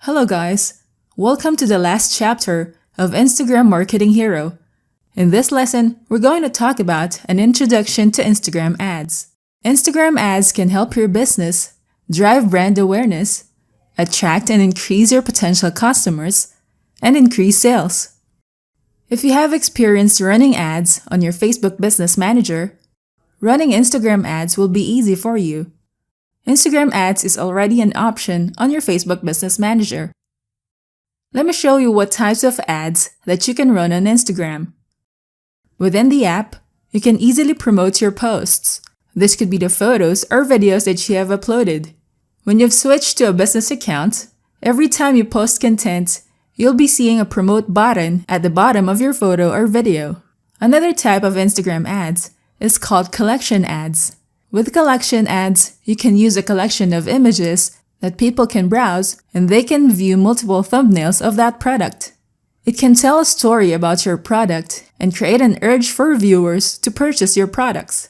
Hello guys! Welcome to the last chapter of Instagram Marketing Hero. In this lesson, we're going to talk about an introduction to Instagram ads. Instagram ads can help your business drive brand awareness, attract and increase your potential customers, and increase sales. If you have experience running ads on your Facebook Business Manager, running Instagram ads will be easy for you. Instagram ads is already an option on your Facebook Business Manager. Let me show you what types of ads that you can run on Instagram. Within the app, you can easily promote your posts. This could be the photos or videos that you have uploaded. When you've switched to a business account, every time you post content, you'll be seeing a promote button at the bottom of your photo or video. Another type of Instagram ads is called collection ads. With collection ads, you can use a collection of images that people can browse and they can view multiple thumbnails of that product. It can tell a story about your product and create an urge for viewers to purchase your products.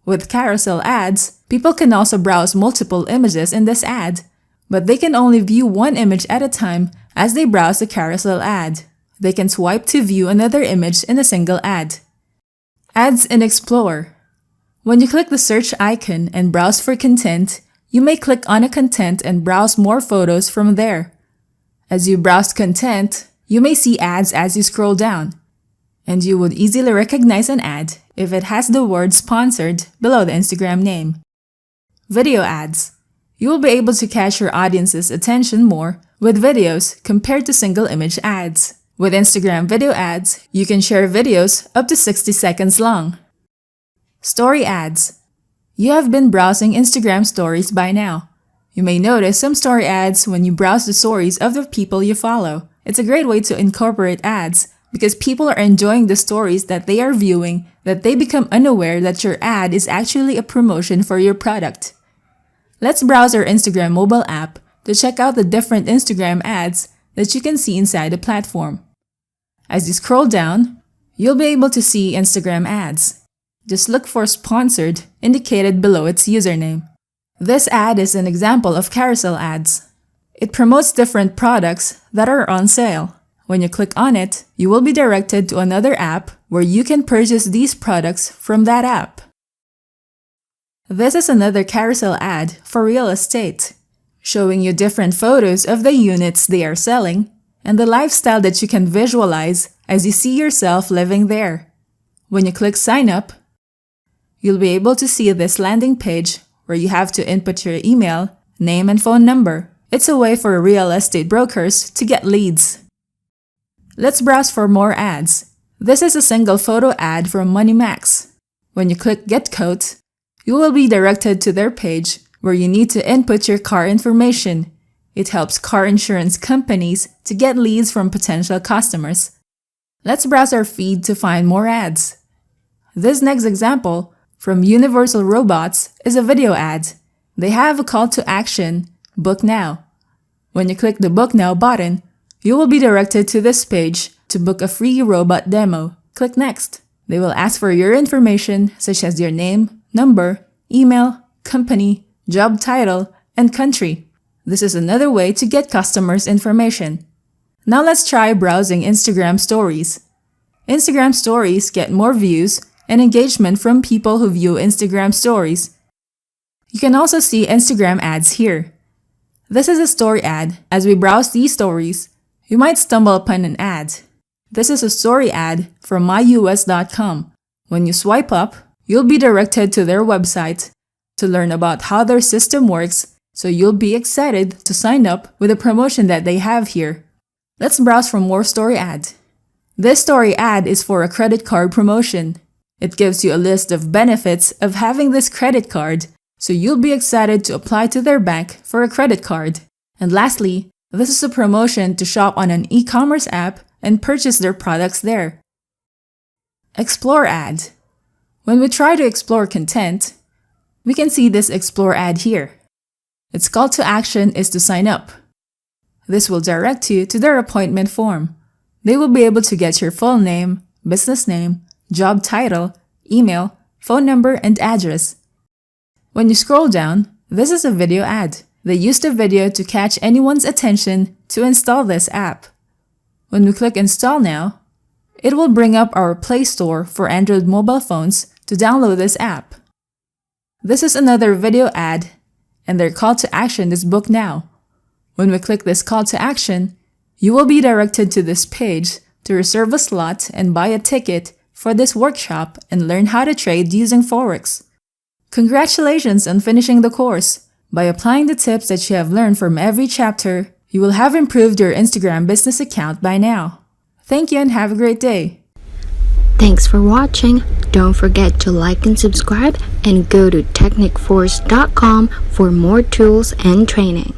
With carousel ads, people can also browse multiple images in this ad, but they can only view one image at a time as they browse the carousel ad. They can swipe to view another image in a single ad. Ads in Explore. When you click the search icon and browse for content, you may click on a content and browse more photos from there. As you browse content, you may see ads as you scroll down, and you would easily recognize an ad if it has the word sponsored below the Instagram name. Video ads. You will be able to catch your audience's attention more with videos compared to single image ads. With Instagram video ads, you can share videos up to 60 seconds long. Story ads. You have been browsing Instagram stories by now. You may notice some story ads when you browse the stories of the people you follow. It's a great way to incorporate ads because people are enjoying the stories that they are viewing that they become unaware that your ad is actually a promotion for your product. Let's browse our Instagram mobile app to check out the different Instagram ads that you can see inside the platform. As you scroll down, you'll be able to see Instagram ads. Just look for sponsored indicated below its username. This ad is an example of carousel ads. It promotes different products that are on sale. When you click on it, you will be directed to another app where you can purchase these products from that app. This is another carousel ad for real estate, showing you different photos of the units they are selling and the lifestyle that you can visualize as you see yourself living there. When you click sign up, you'll be able to see this landing page where you have to input your email, name, and phone number. It's a way for real estate brokers to get leads. Let's browse for more ads. This is a single photo ad from MoneyMax. When you click Get Quote, you will be directed to their page where you need to input your car information. It helps car insurance companies to get leads from potential customers. Let's browse our feed to find more ads. This next example from Universal Robots is a video ad. They have a call to action, Book Now. When you click the Book Now button, you will be directed to this page to book a free robot demo. Click Next. They will ask for your information such as your name, number, email, company, job title, and country. This is another way to get customers' information. Now let's try browsing Instagram Stories. Instagram Stories get more views and engagement from people who view Instagram Stories. You can also see Instagram ads here. This is a story ad. As we browse these stories, you might stumble upon an ad. This is a story ad from myus.com. When you swipe up, you'll be directed to their website to learn about how their system works, so you'll be excited to sign up with the promotion that they have here. Let's browse for more story ad. This story ad is for a credit card promotion. It gives you a list of benefits of having this credit card, so you'll be excited to apply to their bank for a credit card. And lastly, this is a promotion to shop on an e-commerce app and purchase their products there. Explore ad. When we try to explore content, we can see this Explore ad here. Its call to action is to sign up. This will direct you to their appointment form. They will be able to get your full name, business name, job title, email, phone number, and address. When you scroll down, this is a video ad. They used a video to catch anyone's attention to install this app. When we click Install Now, it will bring up our Play Store for Android mobile phones to download this app. This is another video ad, and their call to action is Book Now. When we click this call to action, you will be directed to this page to reserve a slot and buy a ticket for this workshop and learn how to trade using Forex. Congratulations on finishing the course! By applying the tips that you have learned from every chapter, you will have improved your Instagram business account by now. Thank you and have a great day! Thanks for watching. Don't forget to like and subscribe and go to technicforce.com for more tools and training.